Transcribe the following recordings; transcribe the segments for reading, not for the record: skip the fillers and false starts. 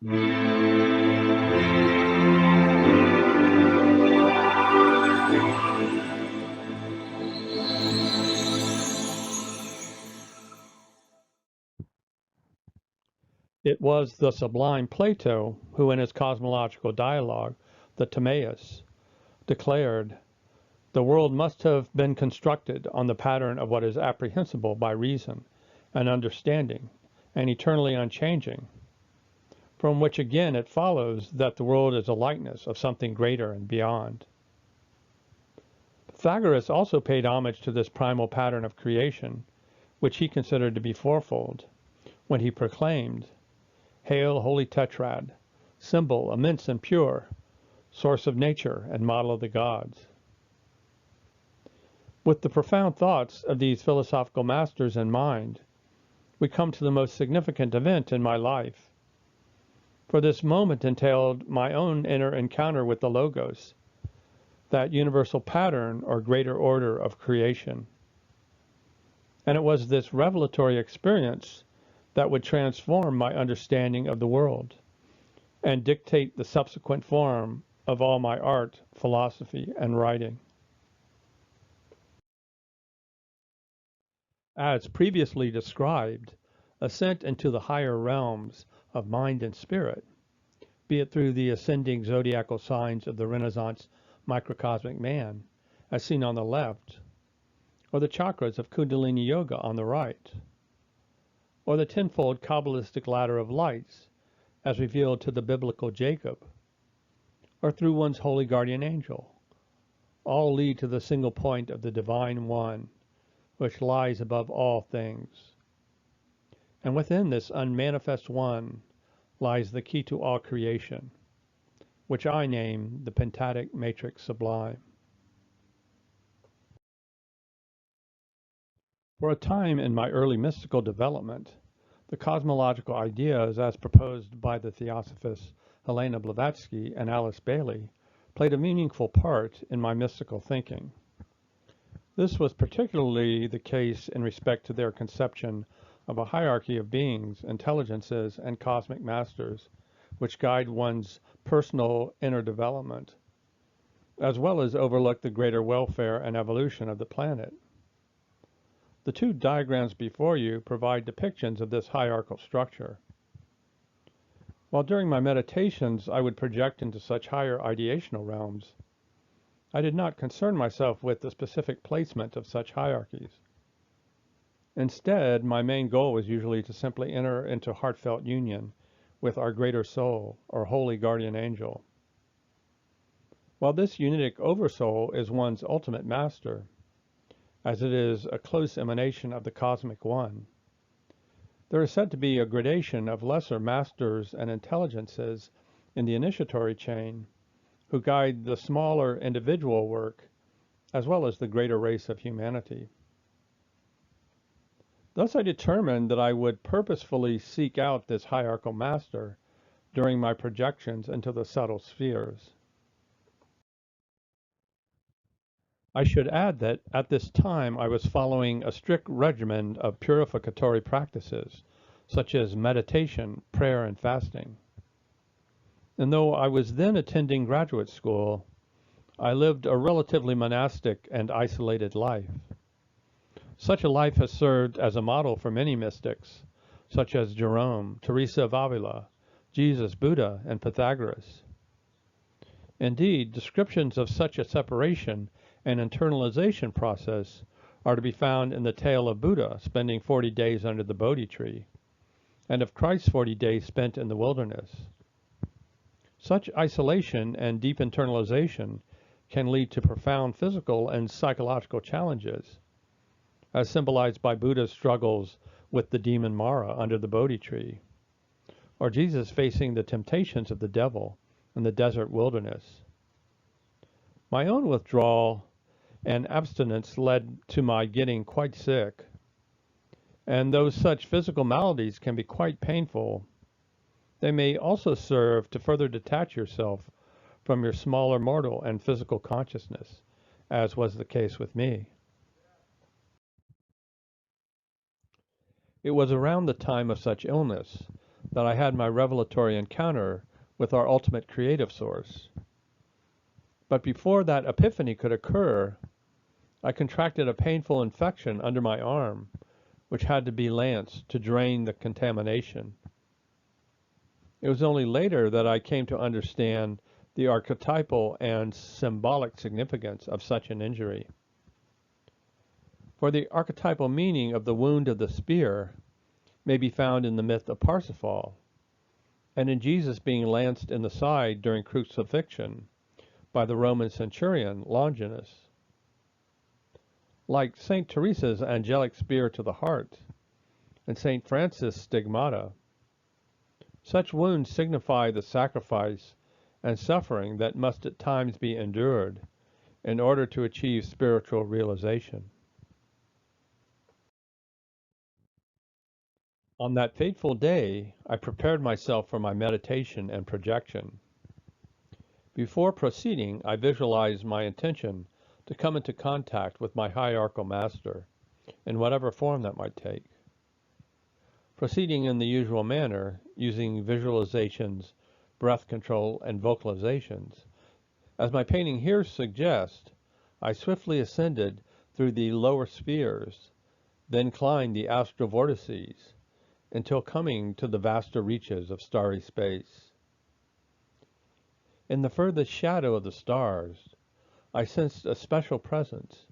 It was the sublime Plato who in his cosmological dialogue, the Timaeus, declared, "The world must have been constructed on the pattern of what is apprehensible by reason and understanding and eternally unchanging, from which again it follows that the world is a likeness of something greater and beyond." Pythagoras also paid homage to this primal pattern of creation, which he considered to be fourfold, when he proclaimed, "Hail, holy tetrad, symbol immense and pure, source of nature and model of the gods." With the profound thoughts of these philosophical masters in mind, we come to the most significant event in my life. For this moment entailed my own inner encounter with the Logos, that universal pattern or greater order of creation. And it was this revelatory experience that would transform my understanding of the world and dictate the subsequent form of all my art, philosophy, and writing. As previously described, ascent into the higher realms of mind and spirit, be it through the ascending zodiacal signs of the Renaissance microcosmic man, as seen on the left, or the chakras of Kundalini Yoga on the right, or the tenfold Kabbalistic ladder of lights, as revealed to the biblical Jacob, or through one's holy guardian angel, all lead to the single point of the Divine One, which lies above all things. And within this unmanifest One lies the key to all creation, which I name the Pentadic Matrix Sublime. For a time in my early mystical development, the cosmological ideas as proposed by the Theosophists Helena Blavatsky and Alice Bailey played a meaningful part in my mystical thinking. This was particularly the case in respect to their conception of a hierarchy of beings, intelligences, and cosmic masters, which guide one's personal inner development, as well as overlook the greater welfare and evolution of the planet. The two diagrams before you provide depictions of this hierarchical structure. While during my meditations I would project into such higher ideational realms, I did not concern myself with the specific placement of such hierarchies. Instead, my main goal was usually to simply enter into heartfelt union with our greater soul, or holy guardian angel. While this unitic oversoul is one's ultimate master, as it is a close emanation of the cosmic One, there is said to be a gradation of lesser masters and intelligences in the initiatory chain who guide the smaller individual work as well as the greater race of humanity. Thus I determined that I would purposefully seek out this hierarchical master during my projections into the subtle spheres. I should add that at this time I was following a strict regimen of purificatory practices, such as meditation, prayer, and fasting. And though I was then attending graduate school, I lived a relatively monastic and isolated life. Such a life has served as a model for many mystics, such as Jerome, Teresa of Avila, Jesus, Buddha, and Pythagoras. Indeed, descriptions of such a separation and internalization process are to be found in the tale of Buddha spending 40 days under the Bodhi tree, and of Christ's 40 days spent in the wilderness. Such isolation and deep internalization can lead to profound physical and psychological challenges, as symbolized by Buddha's struggles with the demon Mara under the Bodhi tree, or Jesus facing the temptations of the devil in the desert wilderness. My own withdrawal and abstinence led to my getting quite sick, and though such physical maladies can be quite painful, they may also serve to further detach yourself from your smaller mortal and physical consciousness, as was the case with me. It was around the time of such illness that I had my revelatory encounter with our ultimate creative source. But before that epiphany could occur, I contracted a painful infection under my arm, which had to be lanced to drain the contamination. It was only later that I came to understand the archetypal and symbolic significance of such an injury. For the archetypal meaning of the wound of the spear may be found in the myth of Parsifal, and in Jesus being lanced in the side during crucifixion by the Roman centurion Longinus. Like St. Teresa's angelic spear to the heart and St. Francis' stigmata, such wounds signify the sacrifice and suffering that must at times be endured in order to achieve spiritual realization. On that fateful day, I prepared myself for my meditation and projection. Before proceeding, I visualized my intention to come into contact with my hierarchical master, in whatever form that might take. Proceeding in the usual manner, using visualizations, breath control, and vocalizations, as my painting here suggests, I swiftly ascended through the lower spheres, then climbed the astral vortices, until coming to the vaster reaches of starry space. In the furthest shadow of the stars, I sensed a special presence.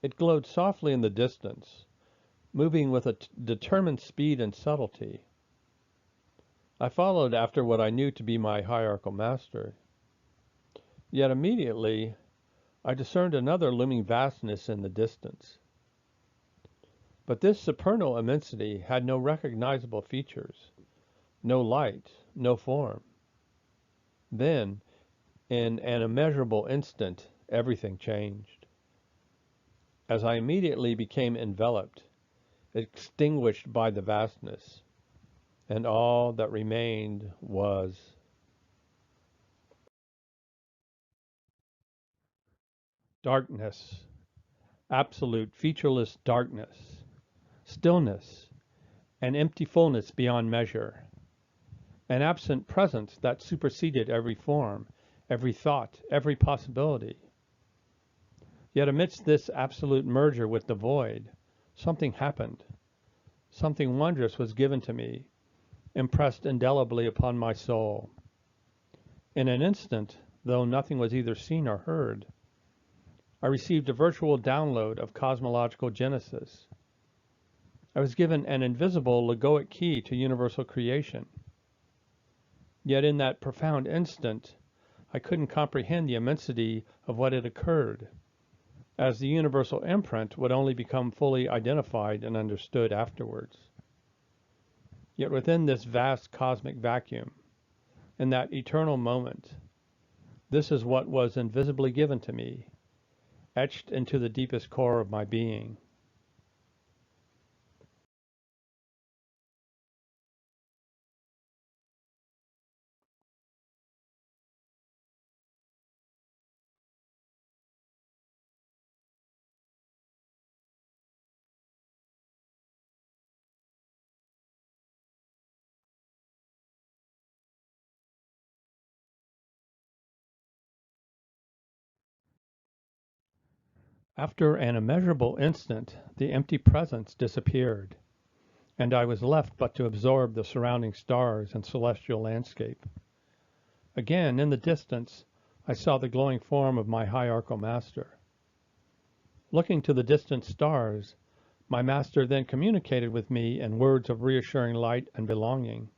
It glowed softly in the distance, moving with a determined speed and subtlety. I followed after what I knew to be my hierarchical master. Yet immediately, I discerned another looming vastness in the distance. But this supernal immensity had no recognizable features, no light, no form. Then, in an immeasurable instant, everything changed. As I immediately became enveloped, extinguished by the vastness, and all that remained was darkness, absolute featureless darkness, stillness, and empty fullness beyond measure, an absent presence that superseded every form, every thought, every possibility. Yet amidst this absolute merger with the void, something happened. Something wondrous was given to me, impressed indelibly upon my soul. In an instant, though nothing was either seen or heard, I received a virtual download of cosmological genesis. I was given an invisible logoic key to universal creation. Yet in that profound instant, I couldn't comprehend the immensity of what had occurred, as the universal imprint would only become fully identified and understood afterwards. Yet within this vast cosmic vacuum, in that eternal moment, this is what was invisibly given to me, etched into the deepest core of my being. After an immeasurable instant, the empty presence disappeared, and I was left but to absorb the surrounding stars and celestial landscape. Again, in the distance, I saw the glowing form of my hierarchical master. Looking to the distant stars, my master then communicated with me in words of reassuring light and belonging,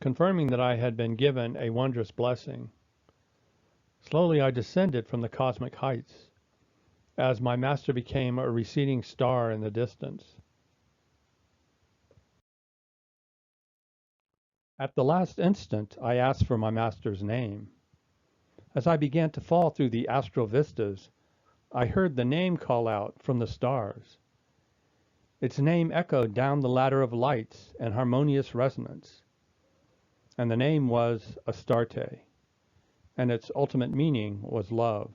confirming that I had been given a wondrous blessing. Slowly I descended from the cosmic heights, as my master became a receding star in the distance. At the last instant, I asked for my master's name. As I began to fall through the astral vistas, I heard the name call out from the stars. Its name echoed down the ladder of lights in harmonious resonance, and the name was Astarte, and its ultimate meaning was love.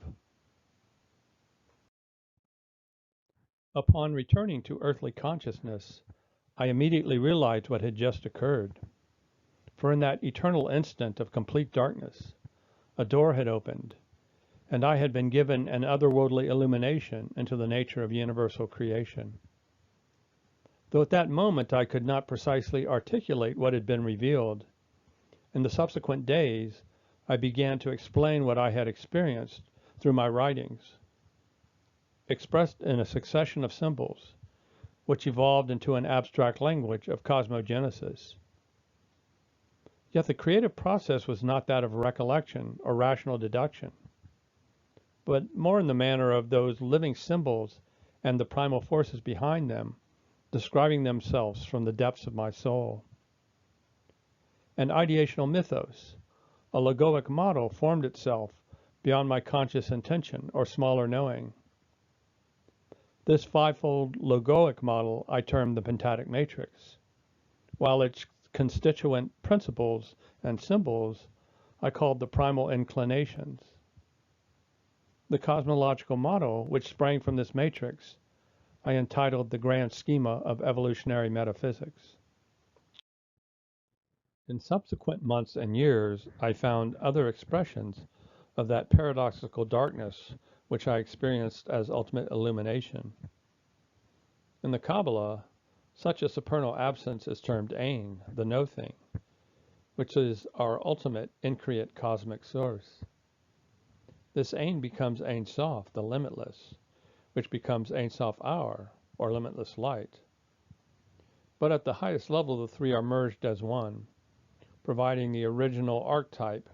Upon returning to earthly consciousness, I immediately realized what had just occurred. For in that eternal instant of complete darkness, a door had opened, and I had been given an otherworldly illumination into the nature of universal creation. Though at that moment I could not precisely articulate what had been revealed, in the subsequent days I began to explain what I had experienced through my writings, expressed in a succession of symbols, which evolved into an abstract language of cosmogenesis. Yet the creative process was not that of recollection or rational deduction, but more in the manner of those living symbols and the primal forces behind them describing themselves from the depths of my soul. An ideational mythos, a logoic model, formed itself beyond my conscious intention or smaller knowing. This fivefold logoic model I termed the Pentadic Matrix, while its constituent principles and symbols I called the primal inclinations. The cosmological model, which sprang from this matrix, I entitled the Grand Schema of Evolutionary Metaphysics. In subsequent months and years, I found other expressions of that paradoxical darkness which I experienced as ultimate illumination. In the Kabbalah, such a supernal absence is termed Ein, the no-thing, which is our ultimate increate cosmic source. This Ein becomes Ein Sof, the limitless, which becomes Ein Sof Hour, or limitless light. But at the highest level, the three are merged as one, providing the original archetype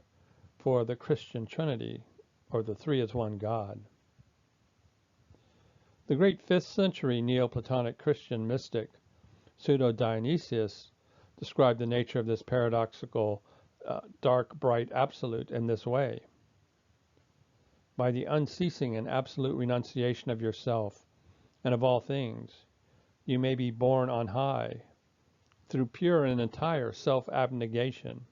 for the Christian Trinity, or the three as one God. The great 5th century Neoplatonic Christian mystic, Pseudo-Dionysius, described the nature of this paradoxical, dark, bright absolute in this way. By the unceasing and absolute renunciation of yourself and of all things, you may be born on high, through pure and entire self-abnegation,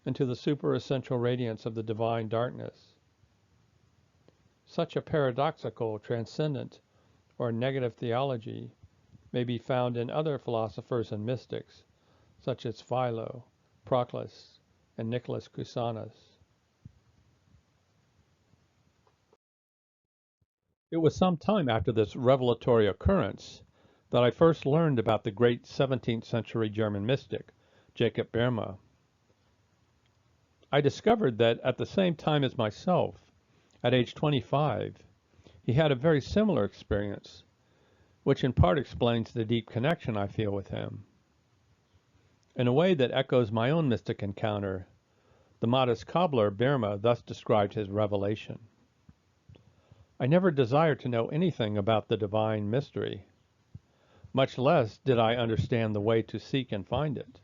into the super-essential radiance of the divine darkness. Such a paradoxical, transcendent, or negative theology may be found in other philosophers and mystics, such as Philo, Proclus, and Nicholas Cusanus. It was some time after this revelatory occurrence that I first learned about the great 17th century German mystic, Jacob Boehme. I discovered that at the same time as myself, at age 25, he had a very similar experience, which in part explains the deep connection I feel with him. In a way that echoes my own mystic encounter, the modest cobbler Boehme thus described his revelation. I never desired to know anything about the divine mystery. Much less did I understand the way to seek and find it.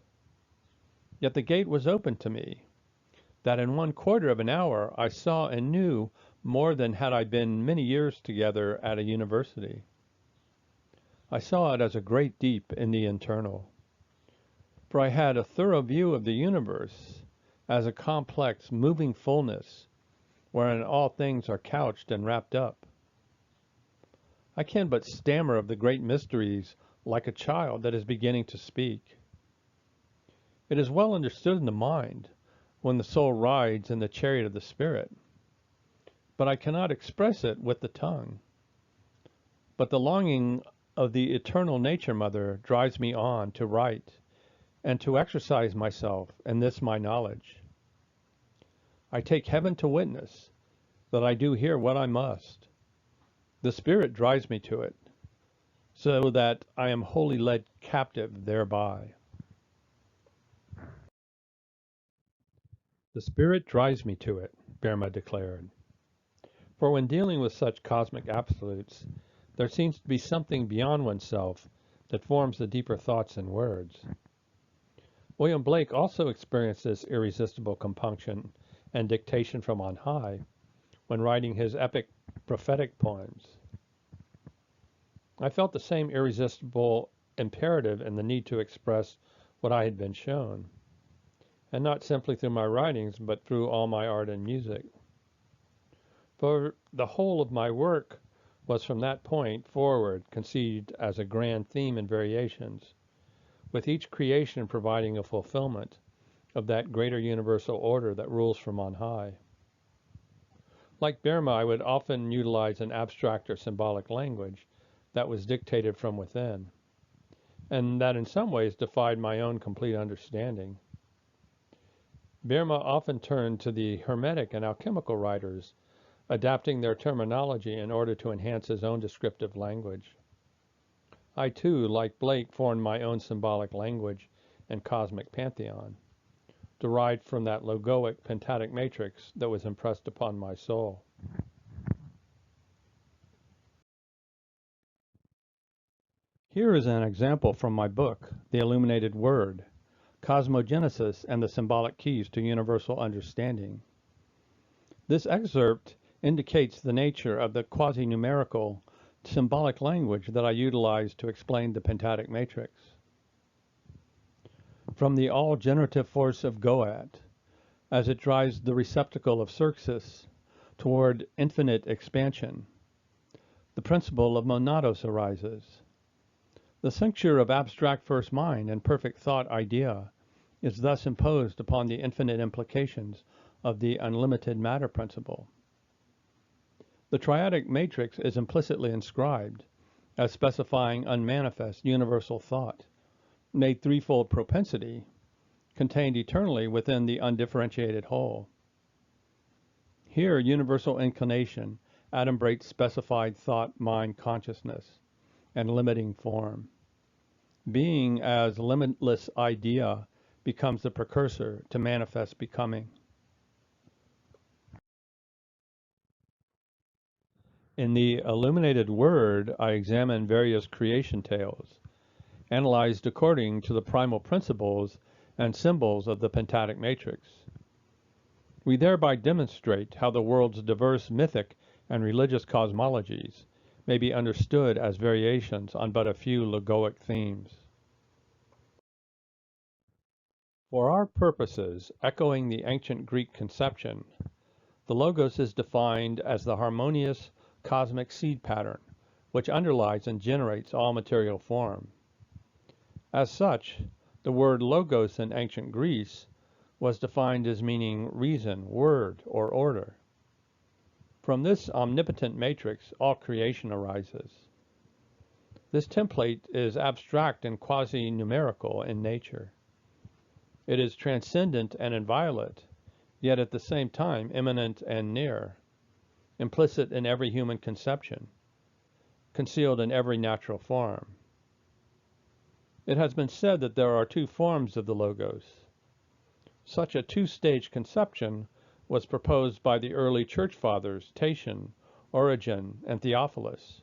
Yet the gate was open to me, that in 1/4 of an hour I saw and knew more than had I been many years together at a university. I saw it as a great deep in the internal, for I had a thorough view of the universe as a complex, moving fullness, wherein all things are couched and wrapped up. I can but stammer of the great mysteries like a child that is beginning to speak. It is well understood in the mind when the soul rides in the chariot of the Spirit, but I cannot express it with the tongue. But the longing of the eternal Nature Mother drives me on to write and to exercise myself in this my knowledge. I take heaven to witness that I do here what I must. The Spirit drives me to it, so that I am wholly led captive thereby. The Spirit drives me to it, Boehme declared. For when dealing with such cosmic absolutes, there seems to be something beyond oneself that forms the deeper thoughts in words. William Blake also experienced this irresistible compunction and dictation from on high when writing his epic prophetic poems. I felt the same irresistible imperative and the need to express what I had been shown, and not simply through my writings, but through all my art and music. For the whole of my work was from that point forward conceived as a grand theme and variations, with each creation providing a fulfillment of that greater universal order that rules from on high. Like Birma, I would often utilize an abstract or symbolic language that was dictated from within, and that in some ways defied my own complete understanding. Birma often turned to the Hermetic and alchemical writers, adapting their terminology in order to enhance his own descriptive language. I too, like Blake, formed my own symbolic language and cosmic pantheon, derived from that logoic Pentadic Matrix that was impressed upon my soul. Here is an example from my book, The Illuminated Word, Cosmogenesis and the Symbolic Keys to Universal Understanding. This excerpt indicates the nature of the quasi-numerical symbolic language that I utilized to explain the Pentadic Matrix. From the all-generative force of Goat, as it drives the receptacle of Xerxes toward infinite expansion, the principle of monados arises. The cincture of abstract first mind and perfect thought idea is thus imposed upon the infinite implications of the unlimited matter principle. The triadic matrix is implicitly inscribed as specifying unmanifest universal thought, made threefold propensity, contained eternally within the undifferentiated whole. Here, universal inclination adumbrates specified thought, mind, consciousness, and limiting form. Being as limitless idea becomes the precursor to manifest becoming. In the Illuminated Word, I examine various creation tales, analyzed according to the primal principles and symbols of the Pentadic Matrix. We thereby demonstrate how the world's diverse mythic and religious cosmologies may be understood as variations on but a few logoic themes. For our purposes, echoing the ancient Greek conception, the Logos is defined as the harmonious cosmic seed pattern, which underlies and generates all material form. As such, the word Logos in ancient Greece was defined as meaning reason, word, or order. From this omnipotent matrix, all creation arises. This template is abstract and quasi-numerical in nature. It is transcendent and inviolate, yet at the same time immanent and near, implicit in every human conception, concealed in every natural form. It has been said that there are two forms of the Logos. Such a two-stage conception was proposed by the early church fathers, Tatian, Origen, and Theophilus.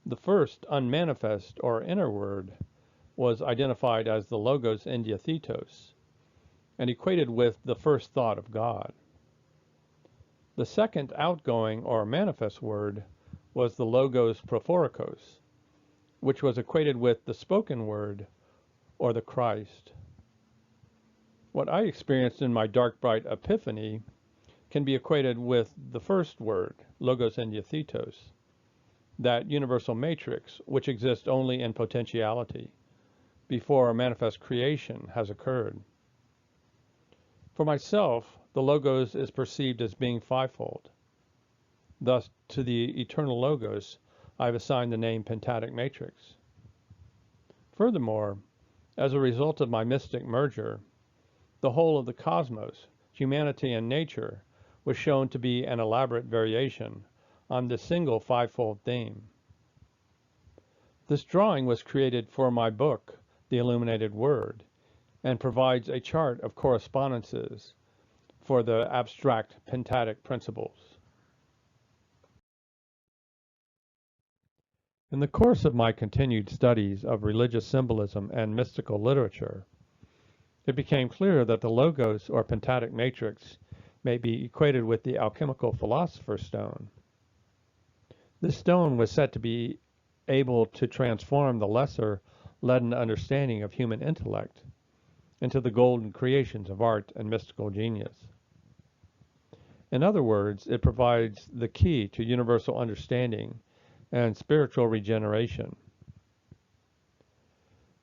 The first, unmanifest or inner word, was identified as the Logos Indiathetos, and equated with the first thought of God. The second, outgoing or manifest word, was the Logos Prophorikos, which was equated with the spoken word or the Christ. What I experienced in my dark bright epiphany can be equated with the first word, Logos Indiathetos, that universal matrix which exists only in potentiality, before a manifest creation has occurred. For myself, the Logos is perceived as being fivefold. Thus, to the eternal Logos, I have assigned the name Pentadic Matrix. Furthermore, as a result of my mystic merger, the whole of the cosmos, humanity and nature, was shown to be an elaborate variation on this single fivefold theme. This drawing was created for my book, The Illuminated Word, and provides a chart of correspondences for the abstract pentadic principles. In the course of my continued studies of religious symbolism and mystical literature, it became clear that the Logos or Pentadic Matrix may be equated with the alchemical philosopher's stone. This stone was said to be able to transform the lesser leaden understanding of human intellect into the golden creations of art and mystical genius. In other words, it provides the key to universal understanding and spiritual regeneration.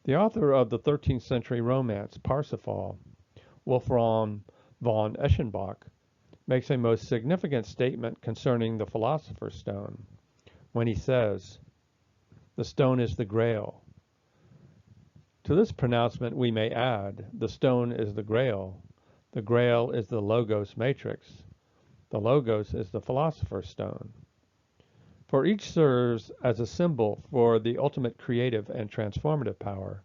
The author of the 13th century romance Parsifal, Wolfram von Eschenbach, makes a most significant statement concerning the Philosopher's Stone when he says, "The stone is the Grail." To this pronouncement we may add, the stone is the Grail is the Logos Matrix, the Logos is the Philosopher's Stone. For each serves as a symbol for the ultimate creative and transformative power,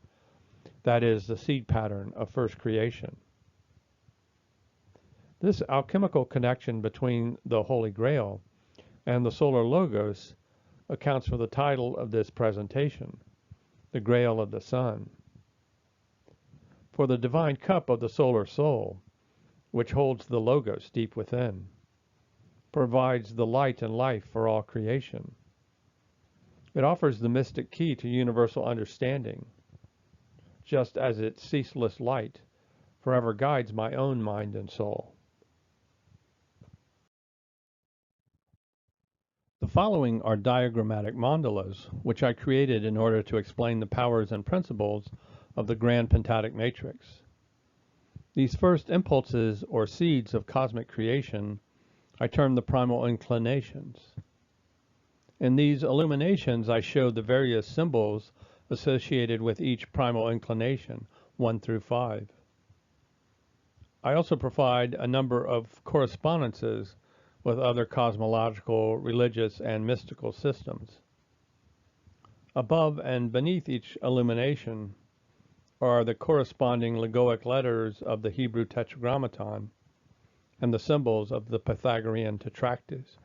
that is, the seed pattern of first creation. This alchemical connection between the Holy Grail and the solar Logos accounts for the title of this presentation, The Grail of the Sun. For the divine cup of the solar soul, which holds the Logos deep within, provides the light and life for all creation. It offers the mystic key to universal understanding, just as its ceaseless light forever guides my own mind and soul. The following are diagrammatic mandalas, which I created in order to explain the powers and principles of the grand Pentadic Matrix. These first impulses or seeds of cosmic creation I term the primal inclinations. In these illuminations I show the various symbols associated with each primal inclination, 1 through 5. I also provide a number of correspondences with other cosmological, religious, and mystical systems. Above and beneath each illumination are the corresponding Logoic letters of the Hebrew Tetragrammaton and the symbols of the Pythagorean Tetractys,